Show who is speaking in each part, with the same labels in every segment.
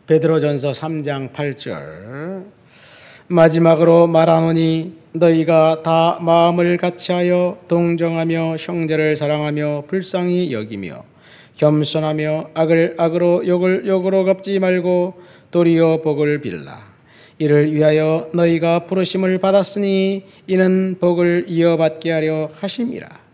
Speaker 1: 베드로전서 3장 8절 마지막으로 말하노니 너희가 다 마음을 같이하여 동정하며 형제를 사랑하며 불쌍히 여기며 겸손하며 악을 악으로 욕을 욕으로 갚지 말고 도리어 복을 빌라. 이를 위하여 너희가 부르심을 받았으니 이는 복을 이어받게 하려 하심이라.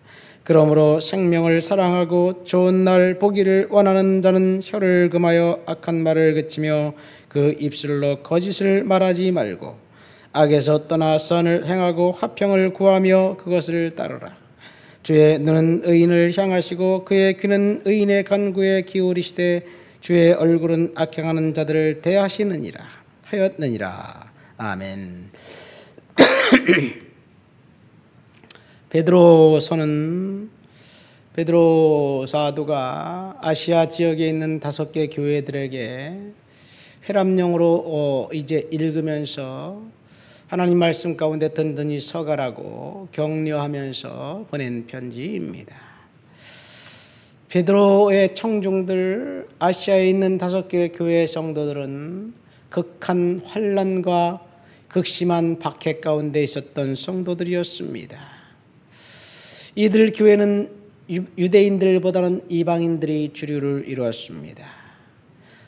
Speaker 1: 그러므로 생명을 사랑하고 좋은 날 보기를 원하는 자는 혀를 금하여 악한 말을 그치며 그 입술로 거짓을 말하지 말고 악에서 떠나 선을 행하고 화평을 구하며 그것을 따르라. 주의 눈은 의인을 향하시고 그의 귀는 의인의 간구에 기울이시되 주의 얼굴은 악행하는 자들을 대하시느니라 하였느니라. 아멘. 베드로 사도가 아시아 지역에 있는 5개 교회들에게 회람용으로 이제 읽으면서 하나님 말씀 가운데 든든히 서가라고 격려하면서 보낸 편지입니다. 베드로의 청중들, 아시아에 있는 5개의 교회 성도들은 극한 환난과 극심한 박해 가운데 있었던 성도들이었습니다. 이들 교회는 유대인들보다는 이방인들이 주류를 이루었습니다.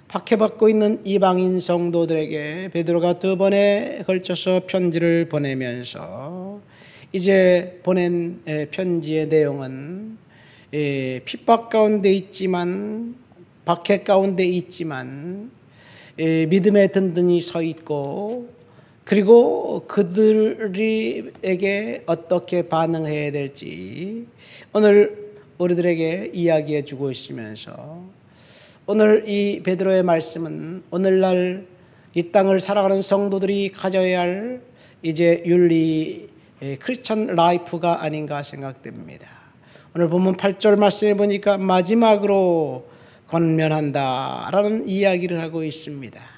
Speaker 1: 박해받고 있는 이방인 성도들에게 베드로가 2번에 걸쳐서 편지를 보내면서 이제 보낸 편지의 내용은 핍박 가운데 있지만 박해 가운데 있지만 믿음에 든든히 서 있고 그리고 그들에게 어떻게 반응해야 될지 오늘 우리들에게 이야기해 주고 있으면서 오늘 이 베드로의 말씀은 오늘날 이 땅을 살아가는 성도들이 가져야 할 이제 윤리 크리스천 라이프가 아닌가 생각됩니다. 오늘 본문 8절 말씀에 보니까 마지막으로 권면한다라는 이야기를 하고 있습니다.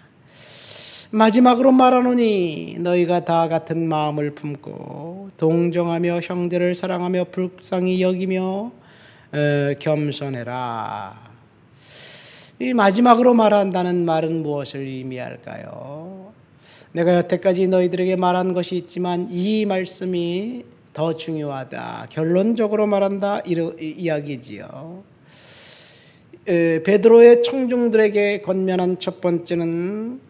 Speaker 1: 마지막으로 말하노니 너희가 다 같은 마음을 품고 동정하며 형제를 사랑하며 불쌍히 여기며 겸손해라. 이 마지막으로 말한다는 말은 무엇을 의미할까요? 내가 여태까지 너희들에게 말한 것이 있지만 이 말씀이 더 중요하다. 결론적으로 말한다 이야기지요. 베드로의 청중들에게 권면한 첫 번째는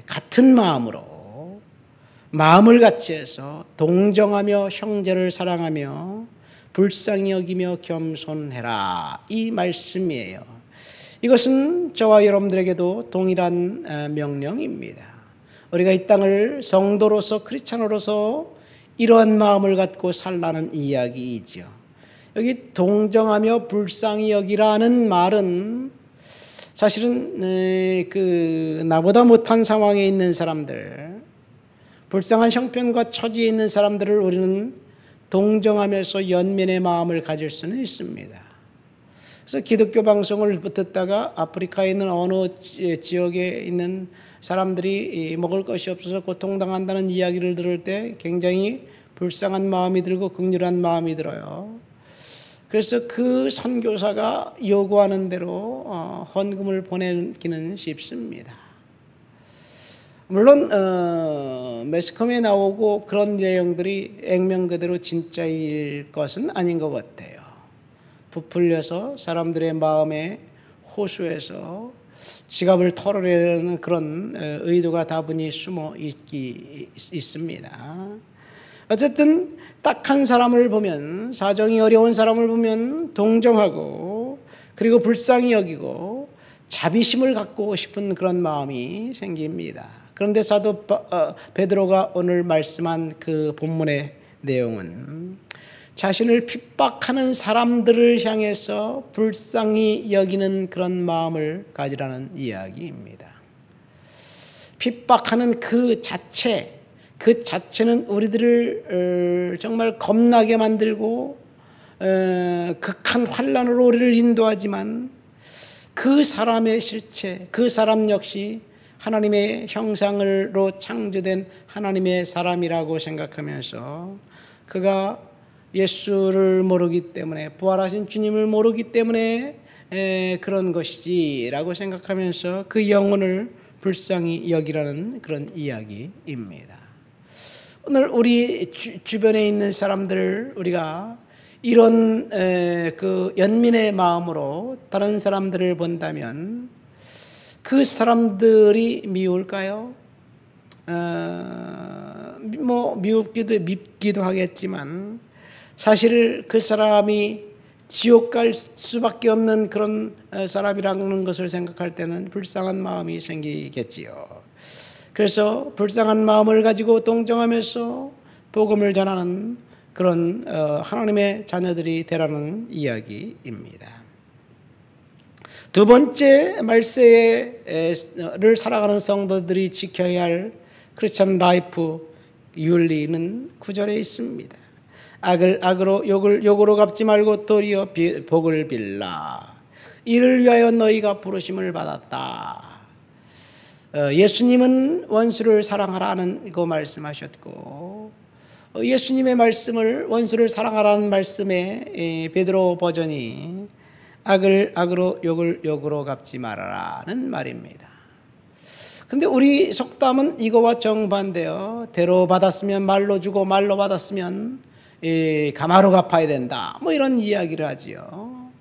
Speaker 1: 같은 마음으로 마음을 같이 해서 동정하며 형제를 사랑하며 불쌍히 여기며 겸손해라. 이 말씀이에요. 이것은 저와 여러분들에게도 동일한 명령입니다. 우리가 이 땅을 성도로서 크리스찬으로서 이러한 마음을 갖고 살라는 이야기이죠. 여기 동정하며 불쌍히 여기라는 말은 사실은 나보다 못한 상황에 있는 사람들, 불쌍한 형편과 처지에 있는 사람들을 우리는 동정하면서 연민의 마음을 가질 수는 있습니다. 그래서 기독교 방송을 듣다가 아프리카에 있는 어느 지역에 있는 사람들이 먹을 것이 없어서 고통당한다는 이야기를 들을 때 굉장히 불쌍한 마음이 들고 극렬한 마음이 들어요. 그래서 그 선교사가 요구하는 대로 헌금을 보내기는 쉽습니다. 물론 매스컴에 나오고 그런 내용들이 액면 그대로 진짜일 것은 아닌 것 같아요. 부풀려서 사람들의 마음에 호소해서 지갑을 털어내려는 그런 의도가 다분히 숨어 있습니다. 어쨌든 딱한 사람을 보면, 사정이 어려운 사람을 보면 동정하고 그리고 불쌍히 여기고 자비심을 갖고 싶은 그런 마음이 생깁니다. 그런데 사도 베드로가 오늘 말씀한 그 본문의 내용은 자신을 핍박하는 사람들을 향해서 불쌍히 여기는 그런 마음을 가지라는 이야기입니다. 핍박하는 그 자체는 우리들을 정말 겁나게 만들고 극한 환난으로 우리를 인도하지만 그 사람의 실체, 그 사람 역시 하나님의 형상으로 창조된 하나님의 사람이라고 생각하면서 그가 예수를 모르기 때문에, 부활하신 주님을 모르기 때문에 그런 것이지라고 생각하면서 그 영혼을 불쌍히 여기라는 그런 이야기입니다. 오늘 우리 주변에 있는 사람들 우리가 이런 그 연민의 마음으로 다른 사람들을 본다면 그 사람들이 미울까요? 뭐 밉기도 하겠지만 사실 그 사람이 지옥 갈 수밖에 없는 그런 사람이라는 것을 생각할 때는 불쌍한 마음이 생기겠지요. 그래서 불쌍한 마음을 가지고 동정하면서 복음을 전하는 그런 하나님의 자녀들이 되라는 이야기입니다. 두 번째 말세를 살아가는 성도들이 지켜야 할 크리스천 라이프 윤리는 9절에 있습니다. 악을 악으로 욕을 욕으로 갚지 말고 도리어 복을 빌라. 이를 위하여 너희가 부르심을 받았다. 예수님은 원수를 사랑하라는 거 말씀하셨고 예수님의 말씀을 원수를 사랑하라는 말씀에 베드로 버전이 악을 악으로 욕을 욕으로 갚지 말아라는 말입니다. 근데 우리 속담은 이거와 정반대요. 대로 받았으면 말로 주고 말로 받았으면 가마로 갚아야 된다. 뭐 이런 이야기를 하지요.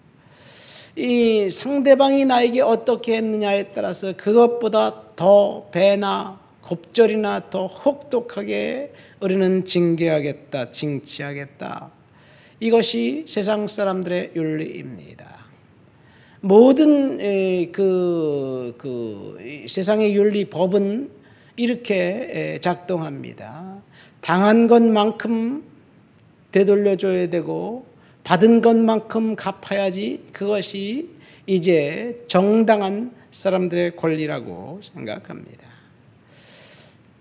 Speaker 1: 이 상대방이 나에게 어떻게 했느냐에 따라서 그것보다 더 배나 곱절이나 더 혹독하게 우리는 징계하겠다, 징치하겠다. 이것이 세상 사람들의 윤리입니다. 모든 세상의 윤리 법은 이렇게 작동합니다. 당한 것만큼 되돌려줘야 되고 받은 것만큼 갚아야지 그것이 이제 정당한 사람들의 권리라고 생각합니다.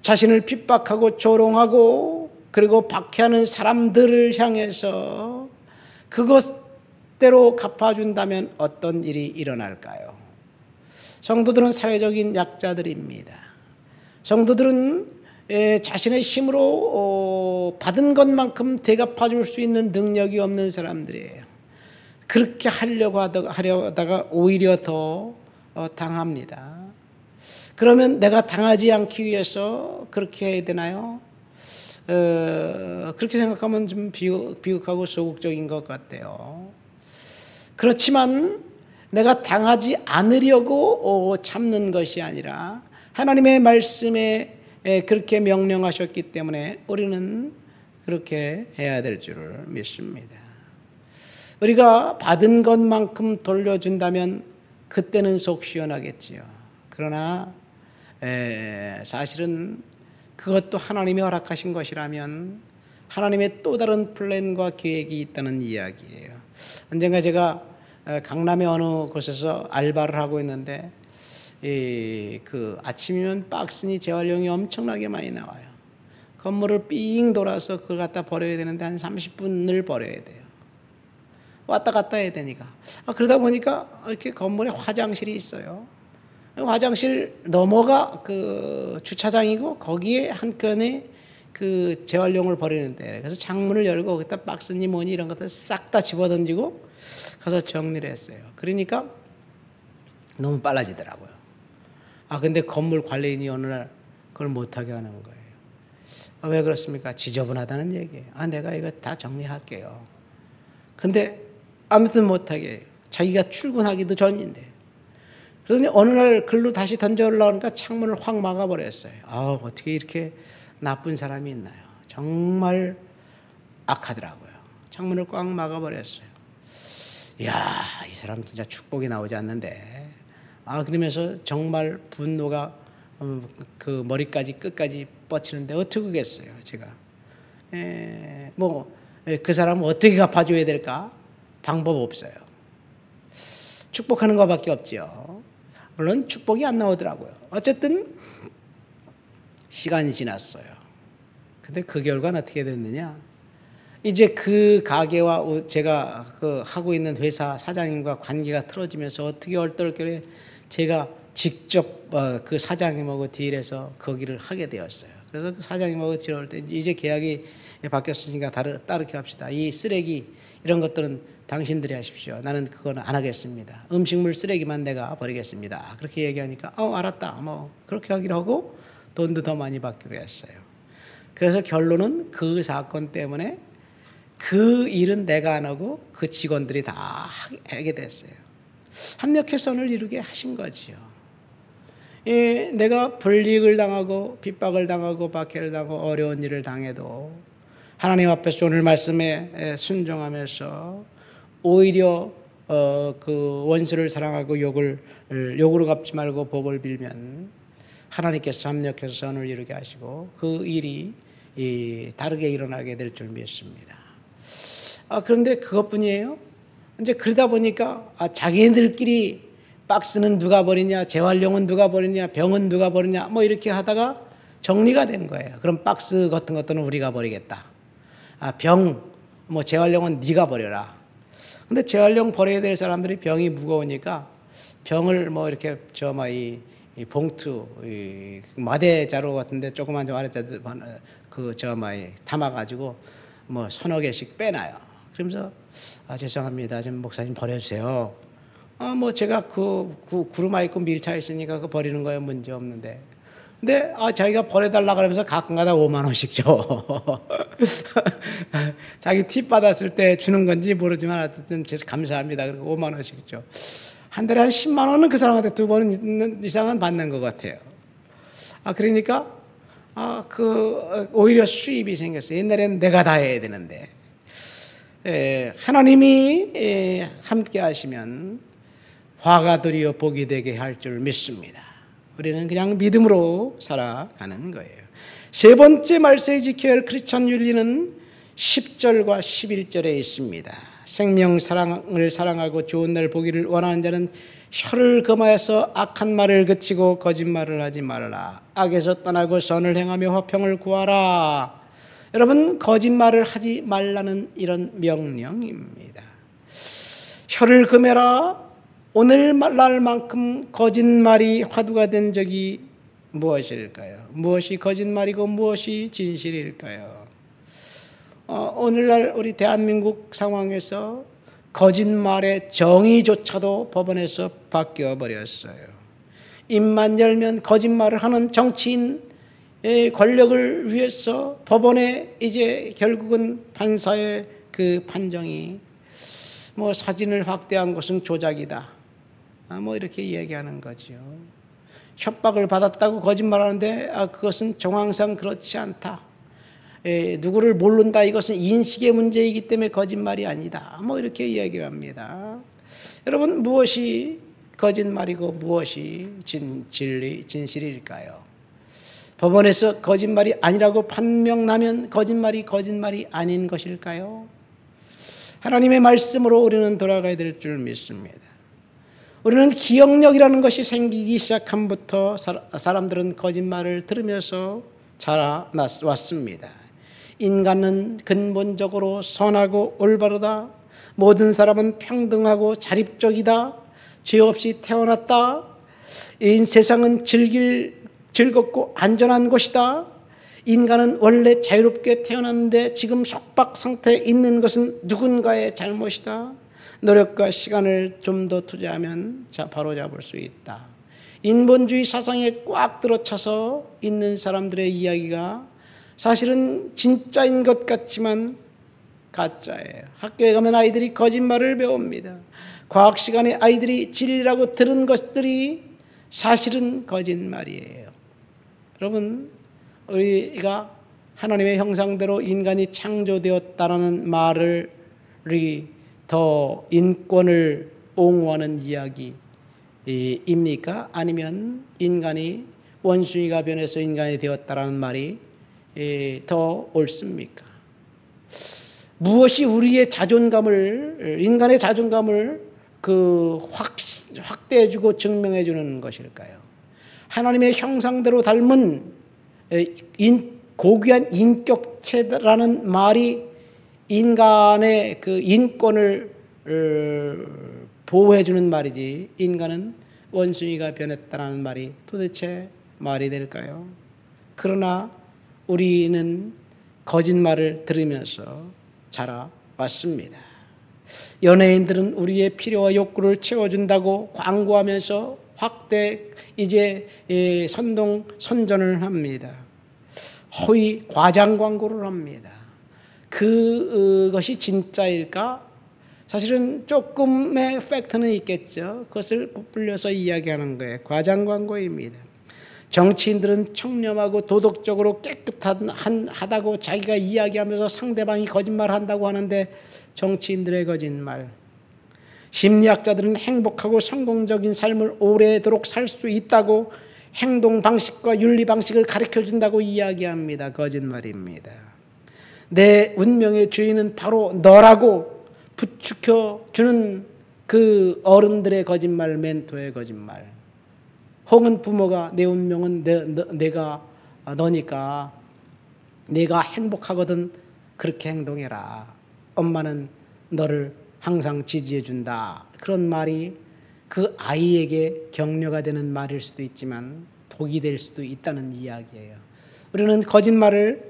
Speaker 1: 자신을 핍박하고 조롱하고 그리고 박해하는 사람들을 향해서 그것대로 갚아준다면 어떤 일이 일어날까요? 성도들은 사회적인 약자들입니다. 성도들은 자신의 힘으로 받은 것만큼 대갚아줄 수 있는 능력이 없는 사람들이에요. 그렇게 하려고 하다가 오히려 더 당합니다. 그러면 내가 당하지 않기 위해서 그렇게 해야 되나요? 그렇게 생각하면 좀 비극하고 소극적인 것 같아요. 그렇지만 내가 당하지 않으려고 참는 것이 아니라 하나님의 말씀에 그렇게 명령하셨기 때문에 우리는 그렇게 해야 될 줄을 믿습니다. 우리가 받은 것만큼 돌려준다면 그때는 속 시원하겠지요. 그러나 사실은 그것도 하나님이 허락하신 것이라면 하나님의 또 다른 플랜과 계획이 있다는 이야기예요. 언젠가 제가 강남의 어느 곳에서 알바를 하고 있는데 그 아침이면 박스니 재활용이 엄청나게 많이 나와요. 건물을 삥 돌아서 그걸 갖다 버려야 되는데 한 30분을 버려야 돼요. 왔다 갔다 해야 되니까. 그러다 보니까 이렇게 건물에 화장실이 있어요. 화장실 너머가 그 주차장이고 거기에 한켠에 그 재활용을 버리는데 그래서 창문을 열고 거기다 박스니 뭐니 이런 것들 싹 다 집어던지고 가서 정리를 했어요. 그러니까 너무 빨라지더라고요. 근데 건물 관리인이 어느 날 그걸 못하게 하는 거예요. 왜 그렇습니까? 지저분하다는 얘기예요. 내가 이거 다 정리할게요. 근데 아무튼 못하게 해요. 자기가 출근하기도 전인데. 그러더니 어느 날 글로 다시 던져오려고 하니까 창문을 확 막아버렸어요. 어떻게 이렇게 나쁜 사람이 있나요? 정말 악하더라고요. 창문을 꽉 막아버렸어요. 이야, 이 사람 진짜 축복이 나오지 않는데. 그러면서 정말 분노가 그 머리까지 끝까지 뻗치는데 어떡하겠어요, 제가. 그 사람은 어떻게 갚아줘야 될까? 방법 없어요. 축복하는 것밖에 없죠. 물론 축복이 안 나오더라고요. 어쨌든 시간이 지났어요. 근데 그 결과는 어떻게 됐느냐? 이제 그 가게와 제가 그 하고 있는 회사 사장님과 관계가 틀어지면서 어떻게 얼떨결에 제가 직접 그 사장님하고 딜해서 거기를 하게 되었어요. 그래서 그 사장님하고 딜할 때 이제 계약이 바뀌었으니까 다르게 합시다. 이 쓰레기 이런 것들은 당신들이 하십시오. 나는 그거는 안 하겠습니다. 음식물 쓰레기만 내가 버리겠습니다. 그렇게 얘기하니까 알았다. 뭐 그렇게 하기로 하고 돈도 더 많이 받기로 했어요. 그래서 결론은 그 사건 때문에 그 일은 내가 안 하고 그 직원들이 다 하게 됐어요. 합력해서 선을 이루게 하신 거지요. 내가 불이익을 당하고 핍박을 당하고 박해를 당하고 어려운 일을 당해도 하나님 앞에서 오늘 말씀에 순종하면서 오히려 그 원수를 사랑하고 욕으로 갚지 말고 복을 빌면 하나님께서 합력해서 선을 이루게 하시고 그 일이 다르게 일어나게 될 줄 믿습니다. 그런데 그것뿐이에요. 이제 그러다 보니까 자기들끼리 박스는 누가 버리냐, 재활용은 누가 버리냐, 병은 누가 버리냐, 뭐 이렇게 하다가 정리가 된 거예요. 그럼 박스 같은 것들은 우리가 버리겠다. 병, 뭐 재활용은 네가 버려라. 근데 재활용 버려야 될 사람들이 병이 무거우니까 병을 뭐 이렇게 이 봉투, 마대자루 같은데 조그만 마대자루 담아가지고 뭐 서너 개씩 빼놔요. 그러면서 죄송합니다. 좀 목사님 버려주세요. 뭐 제가 그 구루마 있고 밀차 있으니까 그거 버리는 거에 문제 없는데. 근데 자기가 버려달라 그러면서 가끔가다 5만 원씩 줘. 자기 팁 받았을 때 주는 건지 모르지만 어쨌든 감사합니다. 그리고 5만 원씩 줘. 한 달에 한 10만 원은 그 사람한테 2번 이상은 받는 것 같아요. 그러니까 오히려 수입이 생겼어요. 옛날에는 내가 다 해야 되는데 하나님이 함께 하시면 화가 드리어 복이 되게 할 줄 믿습니다. 우리는 그냥 믿음으로 살아가는 거예요. 세 번째 말세에 지켜야 할 크리스찬 윤리는 10절과 11절에 있습니다. 생명 사랑을 사랑하고 좋은 날 보기를 원하는 자는 혀를 금하여서 악한 말을 그치고 거짓말을 하지 말라. 악에서 떠나고 선을 행하며 화평을 구하라. 여러분, 거짓말을 하지 말라는 이런 명령입니다. 혀를 금해라. 오늘날만큼 거짓말이 화두가 된 적이 무엇일까요? 무엇이 거짓말이고 무엇이 진실일까요? 오늘날 우리 대한민국 상황에서 거짓말의 정의조차도 법원에서 바뀌어 버렸어요. 입만 열면 거짓말을 하는 정치인의 권력을 위해서 법원에 이제 결국은 판사의 그 판정이 뭐 사진을 확대한 것은 조작이다. 뭐 이렇게 이야기하는 거죠. 협박을 받았다고 거짓말하는데 그것은 정황상 그렇지 않다. 누구를 모른다. 이것은 인식의 문제이기 때문에 거짓말이 아니다. 뭐 이렇게 이야기를 합니다. 여러분, 무엇이 거짓말이고 무엇이 진실일까요? 법원에서 거짓말이 아니라고 판명나면 거짓말이 아닌 것일까요? 하나님의 말씀으로 우리는 돌아가야 될 줄 믿습니다. 우리는 기억력이라는 것이 생기기 시작함부터 사람들은 거짓말을 들으면서 자라왔습니다. 인간은 근본적으로 선하고 올바르다. 모든 사람은 평등하고 자립적이다. 죄 없이 태어났다. 이 세상은 즐겁고 안전한 곳이다. 인간은 원래 자유롭게 태어났는데 지금 속박 상태에 있는 것은 누군가의 잘못이다. 노력과 시간을 좀 더 투자하면 바로잡을 수 있다. 인본주의 사상에 꽉 들어차서 있는 사람들의 이야기가 사실은 진짜인 것 같지만 가짜예요. 학교에 가면 아이들이 거짓말을 배웁니다. 과학 시간에 아이들이 진리라고 들은 것들이 사실은 거짓말이에요. 여러분, 우리가 하나님의 형상대로 인간이 창조되었다라는 말을 더 인권을 옹호하는 이야기입니까? 아니면 인간이 원숭이가 변해서 인간이 되었다라는 말이 더 옳습니까? 무엇이 우리의 자존감을, 인간의 자존감을 확대해주고 증명해주는 것일까요? 하나님의 형상대로 닮은 고귀한 인격체라는 말이 인간의 그 인권을 보호해주는 말이지, 인간은 원숭이가 변했다는 말이 도대체 말이 될까요? 그러나 우리는 거짓말을 들으면서 자라왔습니다. 연예인들은 우리의 필요와 욕구를 채워준다고 광고하면서 확대 선전을 합니다. 허위 과장 광고를 합니다. 그것이 진짜일까? 사실은 조금의 팩트는 있겠죠. 그것을 부풀려서 이야기하는 거예요. 과장 광고입니다. 정치인들은 청렴하고 도덕적으로 깨끗하다고 자기가 이야기하면서 상대방이 거짓말한다고 하는데 정치인들의 거짓말. 심리학자들은 행복하고 성공적인 삶을 오래도록 살 수 있다고 행동 방식과 윤리 방식을 가르쳐 준다고 이야기합니다. 거짓말입니다. 내 운명의 주인은 바로 너라고 부추겨 주는 그 어른들의 거짓말, 멘토의 거짓말. 혹은 부모가 내 운명은 내가 너니까 내가 행복하거든 그렇게 행동해라. 엄마는 너를 항상 지지해 준다. 그런 말이 그 아이에게 격려가 되는 말일 수도 있지만 독이 될 수도 있다는 이야기예요. 우리는 거짓말을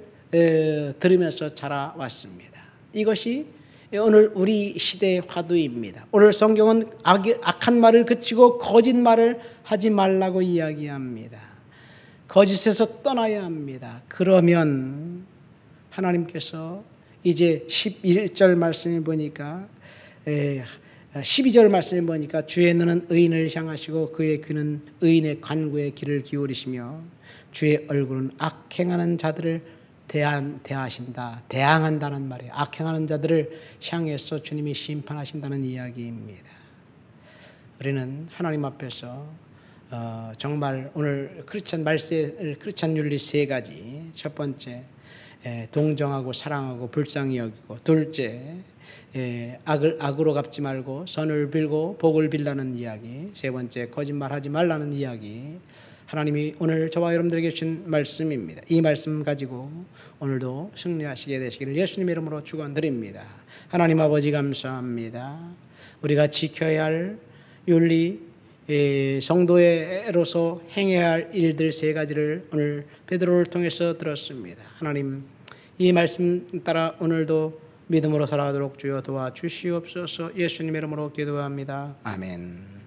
Speaker 1: 들으면서 자라왔습니다. 이것이 오늘 우리 시대의 화두입니다. 오늘 성경은 악한 말을 그치고 거짓말을 하지 말라고 이야기합니다. 거짓에서 떠나야 합니다. 그러면 하나님께서 이제 11절 말씀에 보니까 12절 말씀에 보니까 주의 눈은 의인을 향하시고 그의 귀는 의인의 간구에 귀를 기울이시며 주의 얼굴은 악행하는 자들을 대항한다는 말이에요. 악행하는 자들을 향해서 주님이 심판하신다는 이야기입니다. 우리는 하나님 앞에서 정말 오늘 크리스찬 윤리 세 가지. 첫 번째, 동정하고 사랑하고 불쌍히 여기고, 둘째, 악으로 갚지 말고 선을 빌고 복을 빌라는 이야기, 세 번째, 거짓말하지 말라는 이야기. 하나님이 오늘 저와 여러분들에게 주신 말씀입니다. 이 말씀 가지고 오늘도 승리하시게 되시기를 예수님의 이름으로 축원드립니다. 하나님 아버지 감사합니다. 우리가 지켜야 할 윤리, 성도로서 행해야 할 일들 세 가지를 오늘 베드로를 통해서 들었습니다. 하나님, 이 말씀 따라 오늘도 믿음으로 살아가도록 주여 도와주시옵소서. 예수님의 이름으로 기도합니다. 아멘.